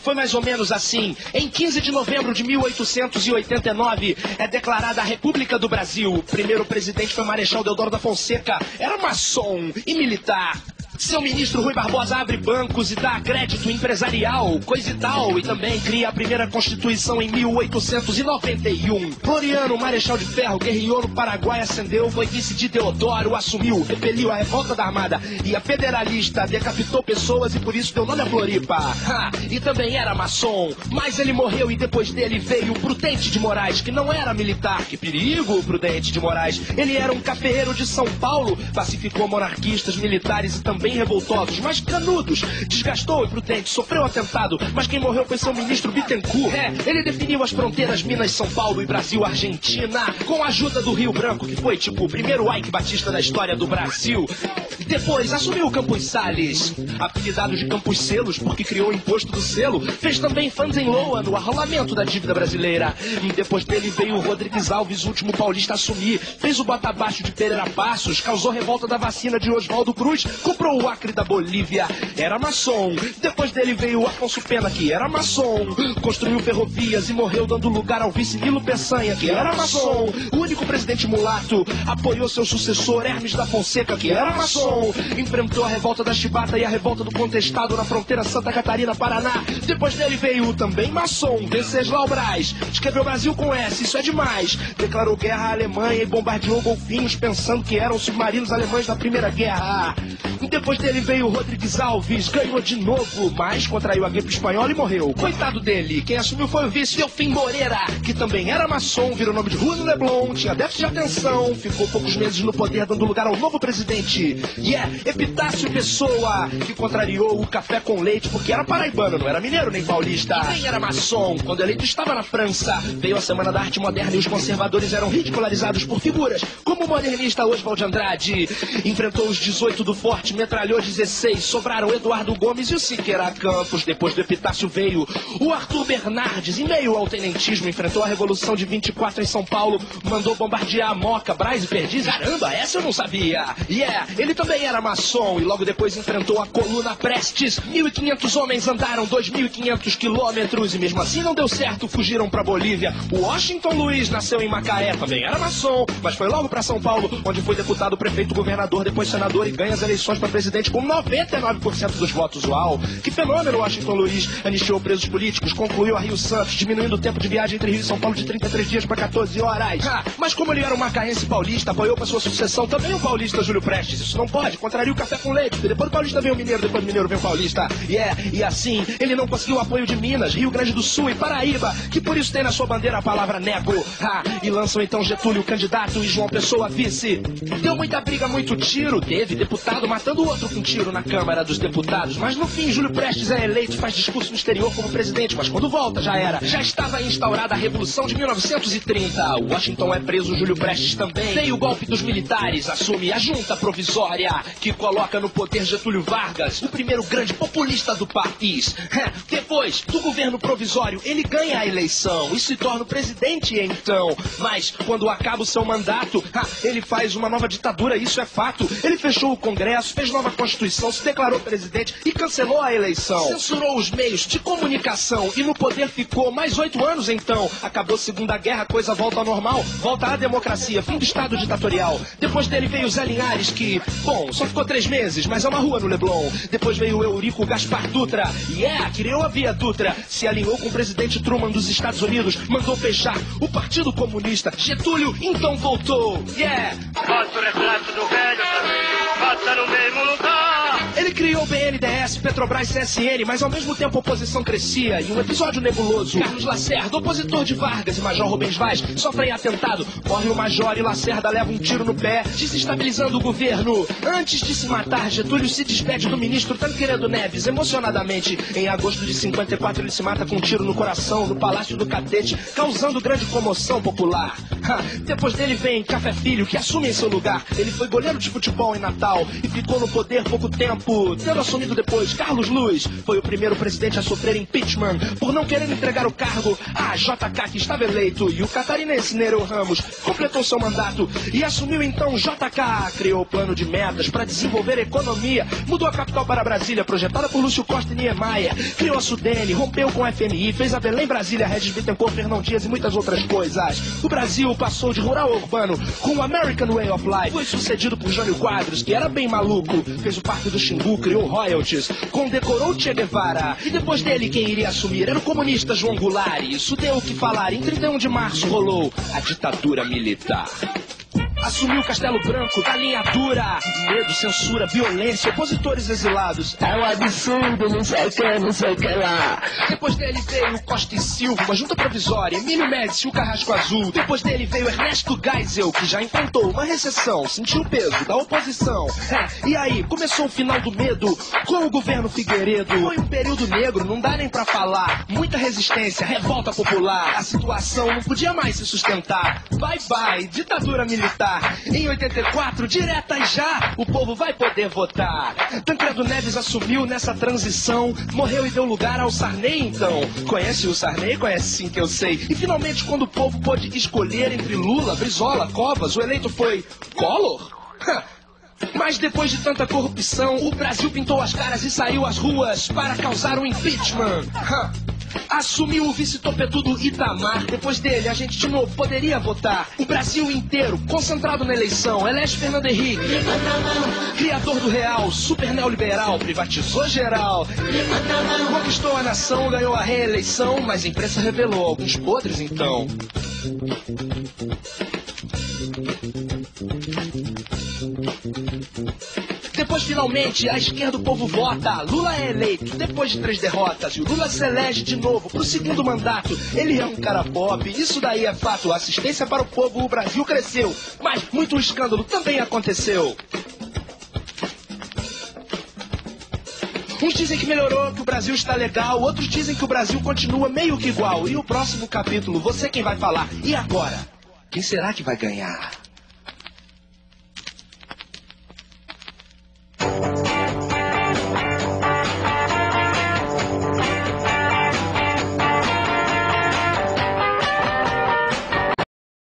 Foi mais ou menos assim. Em 15 de novembro de 1889, é declarada a República do Brasil. O primeiro presidente foi Marechal Deodoro da Fonseca. Era maçom e militar. Seu ministro Rui Barbosa abre bancos e dá crédito empresarial, coisa e tal, e também cria a primeira Constituição em 1891. Floriano, Marechal de Ferro, guerreou no Paraguai, ascendeu, foi vice de Deodoro, assumiu, repeliu a revolta da Armada e a federalista, decapitou pessoas e por isso deu nome a Floripa. E também era maçom, mas ele morreu e depois dele veio Prudente de Moraes, que não era militar. Que perigo, Prudente de Moraes. Ele era um cafeeiro de São Paulo, pacificou monarquistas, militares e também revoltosos, mas canudos. Desgastou e Prudente, sofreu atentado, mas quem morreu foi seu ministro Bittencourt. Ele definiu as fronteiras Minas, São Paulo e Brasil-Argentina, com a ajuda do Rio Branco, que foi tipo o primeiro Ike Batista da história do Brasil. Depois assumiu Campos Salles, apelidado de Campos Selos, porque criou o imposto do selo. Fez também Funds em Loa no arrolamento da dívida brasileira. Depois dele veio o Rodrigues Alves, o último paulista a assumir. Fez o bota abaixo de Pereira Passos, causou revolta da vacina de Oswaldo Cruz, comprou o Acre da Bolívia, era maçom. Depois dele veio o Afonso Pena, que era maçom. Construiu ferrovias e morreu dando lugar ao vice Nilo Peçanha, que era maçom. O único presidente mulato apoiou seu sucessor Hermes da Fonseca, que era maçom. Enfrentou a revolta da Chibata e a revolta do Contestado na fronteira Santa Catarina-Paraná. Depois dele veio também maçom Venceslau Braz. Escreveu Brasil com S, isso é demais. Declarou guerra à Alemanha e bombardeou golfinhos pensando que eram submarinos alemães da Primeira Guerra. Depois dele veio Rodrigues Alves, ganhou de novo, mas contraiu a gripe espanhola e morreu. Coitado dele, quem assumiu foi o vice Delfim Moreira, que também era maçom, virou nome de rua no Leblon, tinha déficit de atenção, ficou poucos meses no poder dando lugar ao novo presidente. Epitácio Pessoa, que contrariou o café com leite porque era paraibano, não era mineiro nem paulista. E nem era maçom, quando eleito estava na França. Veio a Semana da Arte Moderna e os conservadores eram ridicularizados por figuras como o modernista Oswald Andrade. Enfrentou os 18 do Forte, metralhou 16, sobraram Eduardo Gomes e o Siqueira Campos. Depois do Epitácio veio o Arthur Bernardes, em meio ao tenentismo, enfrentou a Revolução de 24 em São Paulo, mandou bombardear a Moca, Braz e Perdiz. Caramba, essa eu não sabia. Ele também era maçom e logo depois enfrentou a Coluna Prestes. 1.500 homens andaram 2.500 quilômetros e mesmo assim não deu certo, fugiram pra Bolívia. O Washington Luiz nasceu em Macaé, também era maçom, mas foi logo pra São Paulo, onde foi deputado, prefeito, governador, depois senador e ganha as eleições para presidente com 99% dos votos. Uau! Que fenômeno, Washington Luiz. Anistiou presos políticos, concluiu a Rio Santos, diminuindo o tempo de viagem entre Rio e São Paulo de 33 dias para 14 horas. Mas como ele era um macaense paulista, apoiou para sua sucessão também o paulista Júlio Prestes. Isso não pode, contraria o café com leite. Depois do paulista veio o mineiro, depois do mineiro veio o paulista. E assim, ele não conseguiu o apoio de Minas, Rio Grande do Sul e Paraíba, que por isso tem na sua bandeira a palavra nego. E lançam então Getúlio candidato e João Pessoa vice. Deu muita briga, muito tiro, teve deputado matando o outro com tiro na Câmara dos Deputados, mas no fim Júlio Prestes é eleito, faz discurso no exterior como presidente, mas quando volta já era. Já estava instaurada a Revolução de 1930. Washington é preso, Júlio Prestes também. Veio o golpe dos militares, assume a junta provisória, que coloca no poder Getúlio Vargas, o primeiro grande populista do país. Depois do governo provisório, ele ganha a eleição e se torna o presidente então. Mas quando acaba o seu mandato, ele faz uma nova ditadura, isso é fato. Ele fechou o Congresso, fez nova Constituição, se declarou presidente e cancelou a eleição. Censurou os meios de comunicação e no poder ficou mais 8 anos então. Acabou a Segunda Guerra, coisa volta ao normal, volta à democracia, fim do Estado ditatorial. Depois dele veio Zé Linhares, que, bom, só ficou 3 meses, mas é uma rua no Leblon. Depois veio o Eurico Gaspar Dutra, criou a Via Dutra, se alinhou com o presidente Truman dos Estados Unidos, mandou fechar o Partido Comunista. Getúlio então voltou. Bota o retrato do velho, bota no mesmo lugar. Ele criou o BNDES, Petrobras, CSN, mas ao mesmo tempo a oposição crescia. E um episódio nebuloso, Carlos Lacerda, opositor de Vargas e Major Rubens Vaz, sofrem atentado. Morre o Major e Lacerda leva um tiro no pé, desestabilizando o governo. Antes de se matar, Getúlio se despede do ministro Tancredo Neves, emocionadamente. Em agosto de 54 ele se mata com um tiro no coração, no Palácio do Catete, causando grande comoção popular. Depois dele vem Café Filho, que assume em seu lugar. Ele foi goleiro de futebol em Natal e ficou no poder pouco tempo. tempo, tendo assumido depois, Carlos Luz foi o primeiro presidente a sofrer impeachment por não querer entregar o cargo a JK, que estava eleito, e o catarinense Nereu Ramos completou seu mandato e assumiu então JK, criou o plano de metas para desenvolver a economia, mudou a capital para Brasília, projetada por Lúcio Costa e Niemeyer, criou a Sudene, rompeu com a FMI, fez a Belém Brasília, Regis Bittencourt, Fernão Dias e muitas outras coisas. O Brasil passou de rural a urbano com o American Way of Life, foi sucedido por Jânio Quadros, que era bem maluco, fez o Parque do Xingu, criou royalties, condecorou Che Guevara, e depois dele quem iria assumir era o comunista João Goulart. Isso deu o que falar. Em 31 de março rolou a ditadura militar. Assumiu Castelo Branco, galinhadura, medo, censura, violência, opositores exilados. É um absurdo, não sei o que lá. Depois dele veio Costa e Silva, uma junta provisória, Emílio Médici, o Carrasco Azul. Depois dele veio Ernesto Geisel, que já enfrentou uma recessão, sentiu o peso da oposição. E aí, começou o final do medo com o governo Figueiredo. Foi um período negro, não dá nem pra falar. Muita resistência, revolta popular. A situação não podia mais se sustentar. Bye bye, ditadura militar. Em 84, direta já, o povo vai poder votar. Tancredo Neves assumiu nessa transição, morreu e deu lugar ao Sarney então. Conhece o Sarney? Conhece sim, que eu sei. E finalmente, quando o povo pôde escolher entre Lula, Brizola, Covas, o eleito foi Collor? Mas depois de tanta corrupção, o Brasil pintou as caras e saiu às ruas para causar um impeachment. Assumiu o vice-topetudo Itamar. Depois dele, a gente de novo poderia votar. O Brasil inteiro, concentrado na eleição, elege Fernando Henrique, criador do real, super neoliberal, privatizou geral, conquistou a nação, ganhou a reeleição, mas a imprensa revelou alguns podres então. Depois, finalmente, a esquerda, o povo vota. Lula é eleito, depois de 3 derrotas. E o Lula se elege de novo pro segundo mandato. Ele é um cara pop, isso daí é fato. Assistência para o povo, o Brasil cresceu. Mas muito escândalo também aconteceu. Uns dizem que melhorou, que o Brasil está legal. Outros dizem que o Brasil continua meio que igual. E o próximo capítulo, você quem vai falar. E agora? Quem será que vai ganhar?